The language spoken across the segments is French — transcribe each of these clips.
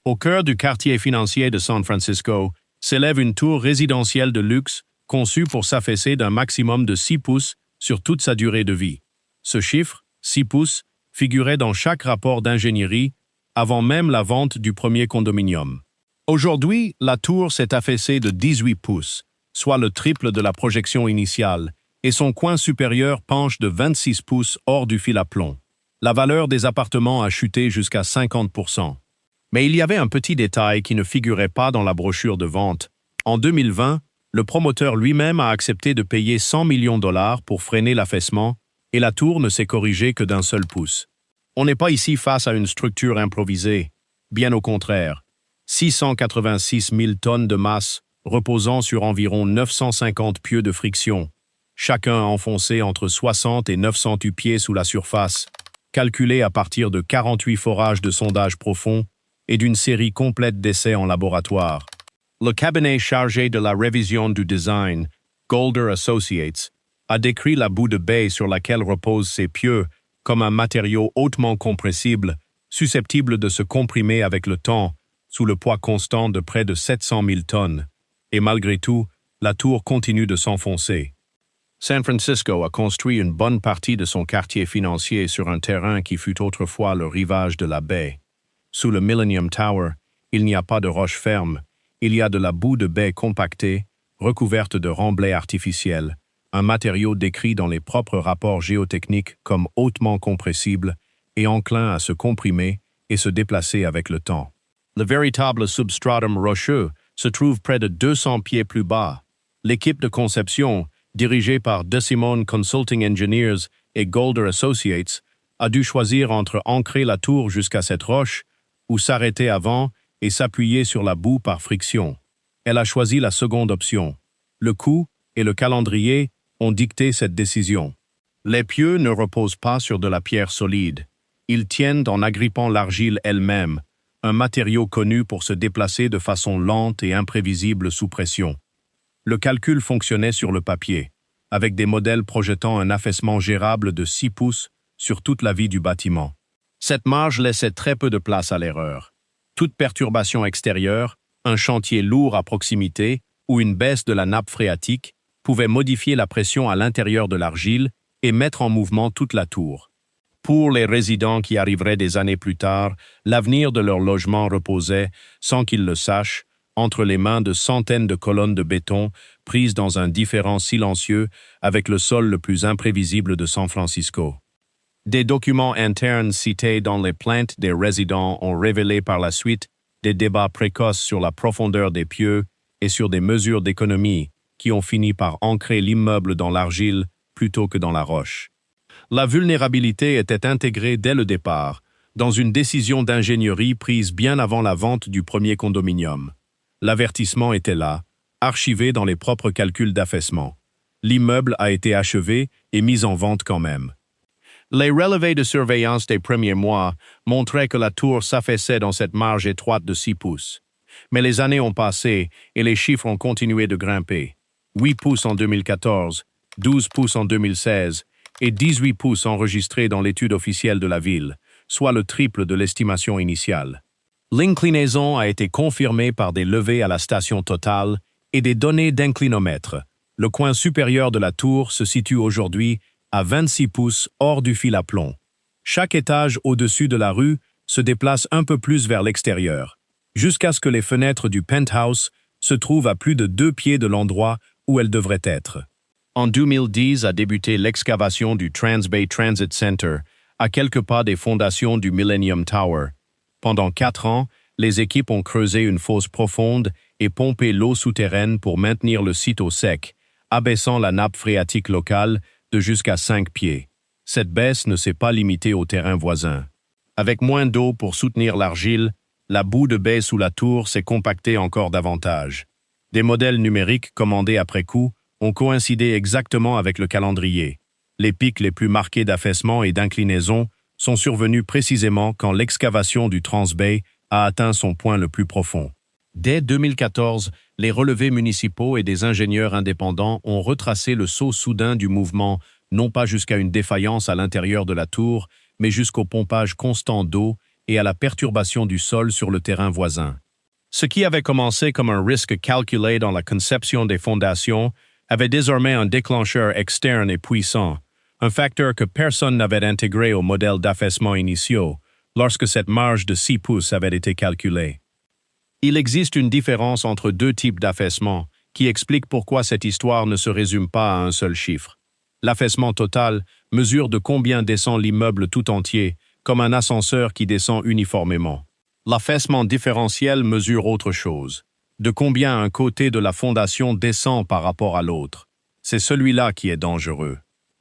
Au cœur du quartier financier de San Francisco, s'élève une tour résidentielle de luxe conçue pour s'affaisser d'un maximum de 6 pouces sur toute sa durée de vie. Ce chiffre, 6 pouces, figurait dans chaque rapport d'ingénierie avant même la vente du premier condominium. Aujourd'hui, la tour s'est affaissée de 18 pouces, soit le triple de la projection initiale, et son coin supérieur penche de 26 pouces hors du fil à plomb. La valeur des appartements a chuté jusqu'à 50%. Mais il y avait un petit détail qui ne figurait pas dans la brochure de vente. En 2020, le promoteur lui-même a accepté de payer 100 millions de dollars pour freiner l'affaissement, et la tour ne s'est corrigée que d'un seul pouce. On n'est pas ici face à une structure improvisée, bien au contraire. 686 000 tonnes de masse reposant sur environ 950 pieux de friction, chacun enfoncé entre 60 et 908 pieds sous la surface, calculé à partir de 48 forages de sondage profond et d'une série complète d'essais en laboratoire. Le cabinet chargé de la révision du design, Golder Associates, a décrit la boue de baie sur laquelle reposent ces pieux comme un matériau hautement compressible, susceptible de se comprimer avec le temps, sous le poids constant de près de 700 000 tonnes. Et malgré tout, la tour continue de s'enfoncer. San Francisco a construit une bonne partie de son quartier financier sur un terrain qui fut autrefois le rivage de la baie. Sous le Millennium Tower, il n'y a pas de roche ferme, il y a de la boue de baie compactée, recouverte de remblais artificiels, un matériau décrit dans les propres rapports géotechniques comme hautement compressible et enclin à se comprimer et se déplacer avec le temps. Le véritable substratum rocheux se trouve près de 200 pieds plus bas. L'équipe de conception, dirigée par DeSimone Consulting Engineers et Golder Associates, a dû choisir entre ancrer la tour jusqu'à cette roche ou s'arrêter avant et s'appuyer sur la boue par friction. Elle a choisi la seconde option. Le coût et le calendrier ont dicté cette décision. Les pieux ne reposent pas sur de la pierre solide. Ils tiennent en agrippant l'argile elle-même, un matériau connu pour se déplacer de façon lente et imprévisible sous pression. Le calcul fonctionnait sur le papier, avec des modèles projetant un affaissement gérable de 6 pouces sur toute la vie du bâtiment. Cette marge laissait très peu de place à l'erreur. Toute perturbation extérieure, un chantier lourd à proximité ou une baisse de la nappe phréatique pouvait modifier la pression à l'intérieur de l'argile et mettre en mouvement toute la tour. Pour les résidents qui arriveraient des années plus tard, l'avenir de leur logement reposait, sans qu'ils le sachent, entre les mains de centaines de colonnes de béton prises dans un différend silencieux avec le sol le plus imprévisible de San Francisco. Des documents internes cités dans les plaintes des résidents ont révélé par la suite des débats précoces sur la profondeur des pieux et sur des mesures d'économie qui ont fini par ancrer l'immeuble dans l'argile plutôt que dans la roche. La vulnérabilité était intégrée dès le départ, dans une décision d'ingénierie prise bien avant la vente du premier condominium. L'avertissement était là, archivé dans les propres calculs d'affaissement. L'immeuble a été achevé et mis en vente quand même. Les relevés de surveillance des premiers mois montraient que la tour s'affaissait dans cette marge étroite de 6 pouces. Mais les années ont passé et les chiffres ont continué de grimper. 8 pouces en 2014, 12 pouces en 2016 et 18 pouces enregistrés dans l'étude officielle de la ville, soit le triple de l'estimation initiale. L'inclinaison a été confirmée par des levées à la station totale et des données d'inclinomètre. Le coin supérieur de la tour se situe aujourd'hui à 26 pouces hors du fil à plomb. Chaque étage au-dessus de la rue se déplace un peu plus vers l'extérieur, jusqu'à ce que les fenêtres du penthouse se trouvent à plus de 2 pieds de l'endroit où elles devraient être. En 2010 a débuté l'excavation du Transbay Transit Center, à quelques pas des fondations du Millennium Tower. Pendant 4 ans, les équipes ont creusé une fosse profonde et pompé l'eau souterraine pour maintenir le site au sec, abaissant la nappe phréatique locale de jusqu'à 5 pieds. Cette baisse ne s'est pas limitée au terrain voisin. Avec moins d'eau pour soutenir l'argile, la boue de baie sous la tour s'est compactée encore davantage. Des modèles numériques commandés après coup ont coïncidé exactement avec le calendrier. Les pics les plus marqués d'affaissement et d'inclinaison sont survenus précisément quand l'excavation du Transbay a atteint son point le plus profond. Dès 2014, les relevés municipaux et des ingénieurs indépendants ont retracé le saut soudain du mouvement, non pas jusqu'à une défaillance à l'intérieur de la tour, mais jusqu'au pompage constant d'eau et à la perturbation du sol sur le terrain voisin. Ce qui avait commencé comme un risque calculé dans la conception des fondations avait désormais un déclencheur externe et puissant, un facteur que personne n'avait intégré au modèle d'affaissement initiaux lorsque cette marge de 6 pouces avait été calculée. Il existe une différence entre deux types d'affaissement qui explique pourquoi cette histoire ne se résume pas à un seul chiffre. L'affaissement total mesure de combien descend l'immeuble tout entier, comme un ascenseur qui descend uniformément. L'affaissement différentiel mesure autre chose, de combien un côté de la fondation descend par rapport à l'autre. C'est celui-là qui est dangereux.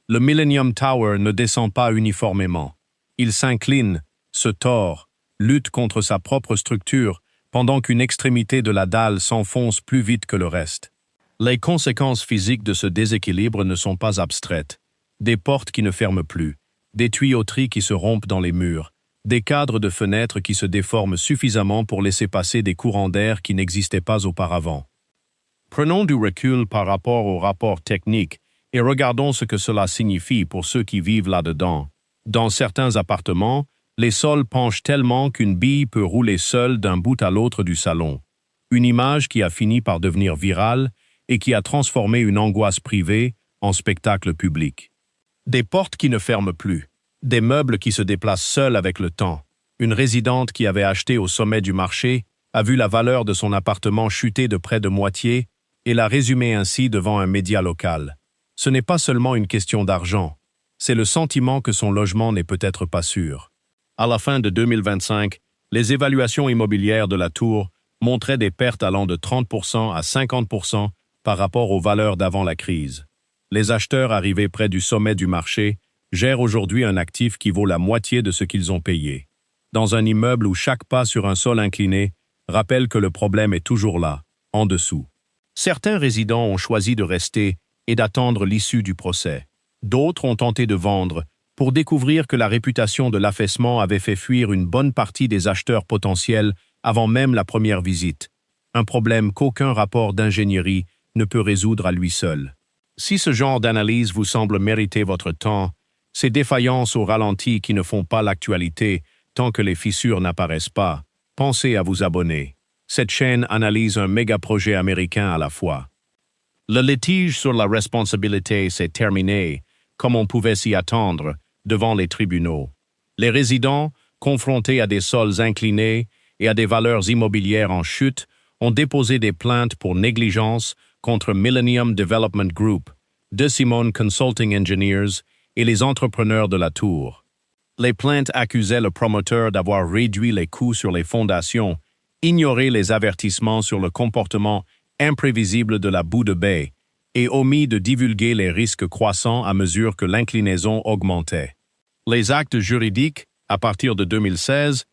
Le Millennium Tower ne descend pas uniformément. Il s'incline, se tord, lutte contre sa propre structure, pendant qu'une extrémité de la dalle s'enfonce plus vite que le reste. Les conséquences physiques de ce déséquilibre ne sont pas abstraites. Des portes qui ne ferment plus, des tuyauteries qui se rompent dans les murs, des cadres de fenêtres qui se déforment suffisamment pour laisser passer des courants d'air qui n'existaient pas auparavant. Prenons du recul par rapport au rapport technique et regardons ce que cela signifie pour ceux qui vivent là-dedans. Dans certains appartements, les sols penchent tellement qu'une bille peut rouler seule d'un bout à l'autre du salon. Une image qui a fini par devenir virale et qui a transformé une angoisse privée en spectacle public. Des portes qui ne ferment plus, des meubles qui se déplacent seuls avec le temps. Une résidente qui avait acheté au sommet du marché a vu la valeur de son appartement chuter de près de moitié et l'a résumé ainsi devant un média local. Ce n'est pas seulement une question d'argent, c'est le sentiment que son logement n'est peut-être pas sûr. À la fin de 2025, les évaluations immobilières de la tour montraient des pertes allant de 30% à 50% par rapport aux valeurs d'avant la crise. Les acheteurs arrivés près du sommet du marché gèrent aujourd'hui un actif qui vaut la moitié de ce qu'ils ont payé. Dans un immeuble où chaque pas sur un sol incliné rappelle que le problème est toujours là, en dessous. Certains résidents ont choisi de rester et d'attendre l'issue du procès. D'autres ont tenté de vendre pour découvrir que la réputation de l'affaissement avait fait fuir une bonne partie des acheteurs potentiels avant même la première visite. Un problème qu'aucun rapport d'ingénierie ne peut résoudre à lui seul. Si ce genre d'analyse vous semble mériter votre temps, ces défaillances au ralenti qui ne font pas l'actualité tant que les fissures n'apparaissent pas, pensez à vous abonner. Cette chaîne analyse un méga-projet américain à la fois. Le litige sur la responsabilité s'est terminé, comme on pouvait s'y attendre, devant les tribunaux. Les résidents, confrontés à des sols inclinés et à des valeurs immobilières en chute, ont déposé des plaintes pour négligence contre Millennium Development Group, DeSimone Consulting Engineers et les entrepreneurs de la tour. Les plaintes accusaient le promoteur d'avoir réduit les coûts sur les fondations, ignoré les avertissements sur le comportement imprévisible de la boue de baie et omis de divulguer les risques croissants à mesure que l'inclinaison augmentait. Les actes juridiques, à partir de 2016,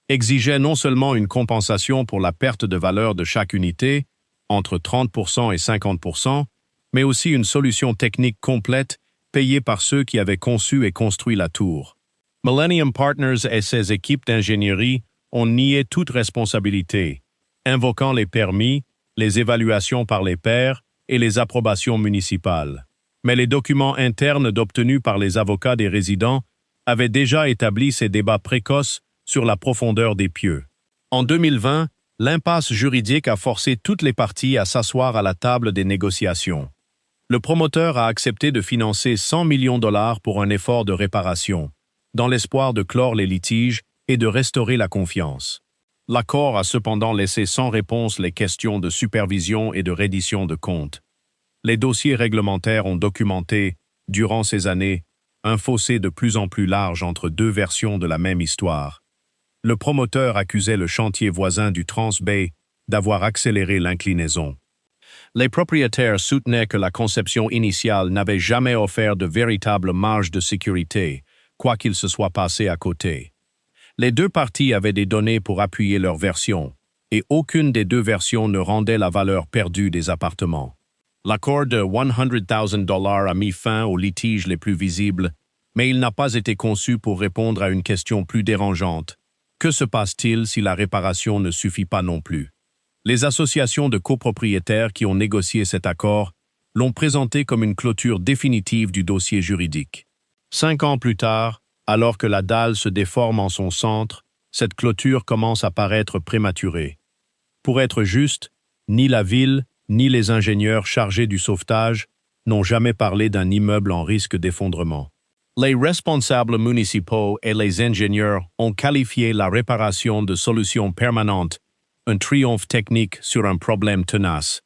exigeaient non seulement une compensation pour la perte de valeur de chaque unité, entre 30% et 50%, mais aussi une solution technique complète payée par ceux qui avaient conçu et construit la tour. Millennium Partners et ses équipes d'ingénierie ont nié toute responsabilité, invoquant les permis, les évaluations par les pairs et les approbations municipales. Mais les documents internes obtenus par les avocats des résidents avaient déjà établi ces débats précoces sur la profondeur des pieux. En 2020, l'impasse juridique a forcé toutes les parties à s'asseoir à la table des négociations. Le promoteur a accepté de financer 100 millions de dollars pour un effort de réparation, dans l'espoir de clore les litiges et de restaurer la confiance. L'accord a cependant laissé sans réponse les questions de supervision et de reddition de comptes. Les dossiers réglementaires ont documenté, durant ces années, un fossé de plus en plus large entre deux versions de la même histoire. Le promoteur accusait le chantier voisin du Trans-Bay d'avoir accéléré l'inclinaison. Les propriétaires soutenaient que la conception initiale n'avait jamais offert de véritable marge de sécurité, quoi qu'il se soit passé à côté. Les deux parties avaient des données pour appuyer leur version, et aucune des deux versions ne rendait la valeur perdue des appartements. L'accord de $100,000 a mis fin aux litiges les plus visibles, mais il n'a pas été conçu pour répondre à une question plus dérangeante. Que se passe-t-il si la réparation ne suffit pas non plus? Les associations de copropriétaires qui ont négocié cet accord l'ont présenté comme une clôture définitive du dossier juridique. 5 ans plus tard, alors que la dalle se déforme en son centre, cette clôture commence à paraître prématurée. Pour être juste, ni la ville, ni les ingénieurs chargés du sauvetage n'ont jamais parlé d'un immeuble en risque d'effondrement. Les responsables municipaux et les ingénieurs ont qualifié la réparation de solution permanente, un triomphe technique sur un problème tenace.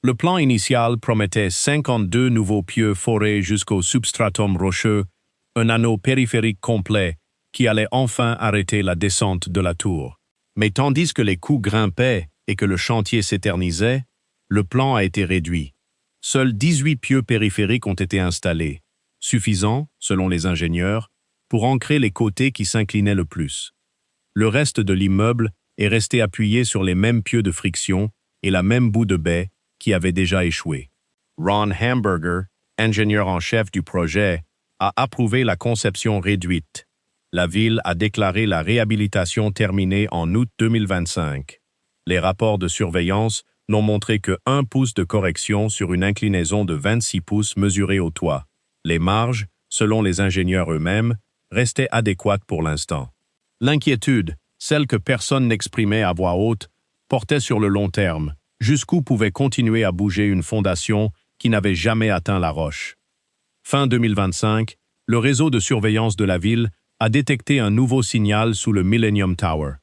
Le plan initial promettait 52 nouveaux pieux forés jusqu'au substratum rocheux, un anneau périphérique complet qui allait enfin arrêter la descente de la tour. Mais tandis que les coûts grimpaient et que le chantier s'éternisait, le plan a été réduit. Seuls 18 pieux périphériques ont été installés, suffisants, selon les ingénieurs, pour ancrer les côtés qui s'inclinaient le plus. Le reste de l'immeuble est resté appuyé sur les mêmes pieux de friction et la même boue de baie qui avait déjà échoué. Ron Hamburger, ingénieur en chef du projet, a approuvé la conception réduite. La ville a déclaré la réhabilitation terminée en août 2025. Les rapports de surveillance n'ont montré que 1 pouce de correction sur une inclinaison de 26 pouces mesurée au toit. Les marges, selon les ingénieurs eux-mêmes, restaient adéquates pour l'instant. L'inquiétude, celle que personne n'exprimait à voix haute, portait sur le long terme. Jusqu'où pouvait continuer à bouger une fondation qui n'avait jamais atteint la roche. Fin 2025, le réseau de surveillance de la ville a détecté un nouveau signal sous le Millennium Tower.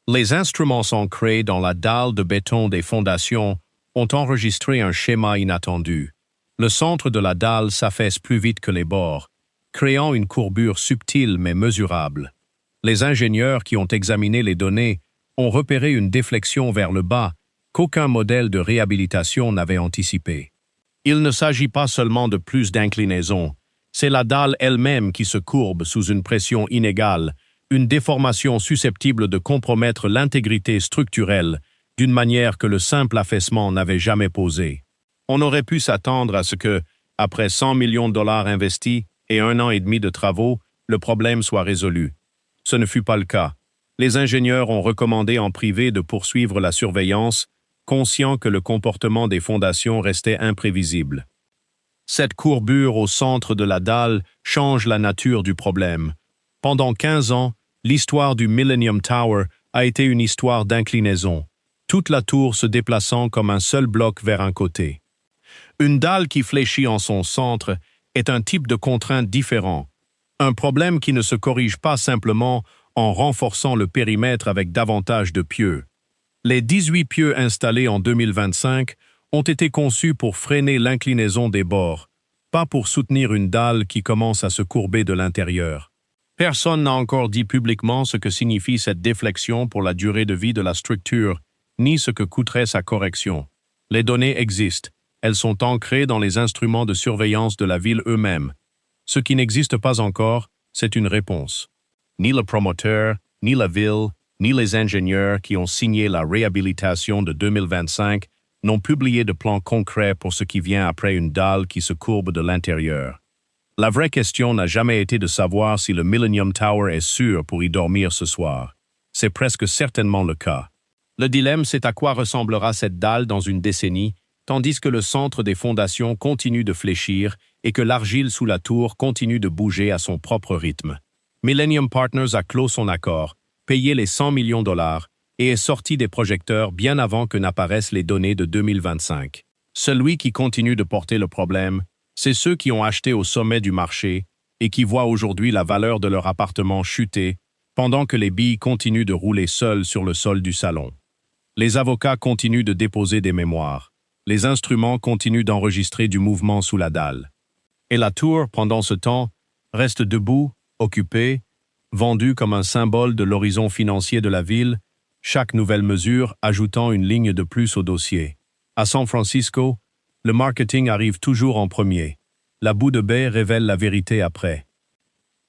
Les instruments ancrés dans la dalle de béton des fondations ont enregistré un schéma inattendu. Le centre de la dalle s'affaisse plus vite que les bords, créant une courbure subtile mais mesurable. Les ingénieurs qui ont examiné les données ont repéré une déflexion vers le bas qu'aucun modèle de réhabilitation n'avait anticipé. Il ne s'agit pas seulement de plus d'inclinaison, c'est la dalle elle-même qui se courbe sous une pression inégale, une déformation susceptible de compromettre l'intégrité structurelle d'une manière que le simple affaissement n'avait jamais posée. On aurait pu s'attendre à ce que, après 100 millions de dollars investis et 1 an et demi de travaux, le problème soit résolu. Ce ne fut pas le cas. Les ingénieurs ont recommandé en privé de poursuivre la surveillance, conscients que le comportement des fondations restait imprévisible. Cette courbure au centre de la dalle change la nature du problème. Pendant 15 ans, l'histoire du Millennium Tower a été une histoire d'inclinaison, toute la tour se déplaçant comme un seul bloc vers un côté. Une dalle qui fléchit en son centre est un type de contrainte différent, un problème qui ne se corrige pas simplement en renforçant le périmètre avec davantage de pieux. Les 18 pieux installés en 2025 ont été conçus pour freiner l'inclinaison des bords, pas pour soutenir une dalle qui commence à se courber de l'intérieur. Personne n'a encore dit publiquement ce que signifie cette déflexion pour la durée de vie de la structure, ni ce que coûterait sa correction. Les données existent, elles sont ancrées dans les instruments de surveillance de la ville eux-mêmes. Ce qui n'existe pas encore, c'est une réponse. Ni le promoteur, ni la ville, ni les ingénieurs qui ont signé la réhabilitation de 2025 n'ont publié de plan concret pour ce qui vient après une dalle qui se courbe de l'intérieur. La vraie question n'a jamais été de savoir si le Millennium Tower est sûr pour y dormir ce soir. C'est presque certainement le cas. Le dilemme, c'est à quoi ressemblera cette dalle dans une décennie, tandis que le centre des fondations continue de fléchir et que l'argile sous la tour continue de bouger à son propre rythme. Millennium Partners a clos son accord, payé les 100 millions de dollars et est sorti des projecteurs bien avant que n'apparaissent les données de 2025. Celui qui continue de porter le problème, c'est ceux qui ont acheté au sommet du marché et qui voient aujourd'hui la valeur de leur appartement chuter pendant que les billes continuent de rouler seules sur le sol du salon. Les avocats continuent de déposer des mémoires. Les instruments continuent d'enregistrer du mouvement sous la dalle. Et la tour, pendant ce temps, reste debout, occupée, vendue comme un symbole de l'horizon financier de la ville, chaque nouvelle mesure ajoutant une ligne de plus au dossier. À San Francisco, le marketing arrive toujours en premier. La boue de baie révèle la vérité après.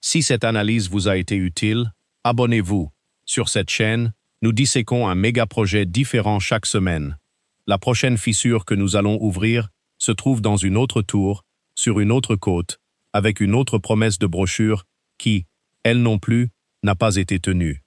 Si cette analyse vous a été utile, abonnez-vous. Sur cette chaîne, nous disséquons un méga-projet différent chaque semaine. La prochaine fissure que nous allons ouvrir se trouve dans une autre tour, sur une autre côte, avec une autre promesse de brochure qui, elle non plus, n'a pas été tenue.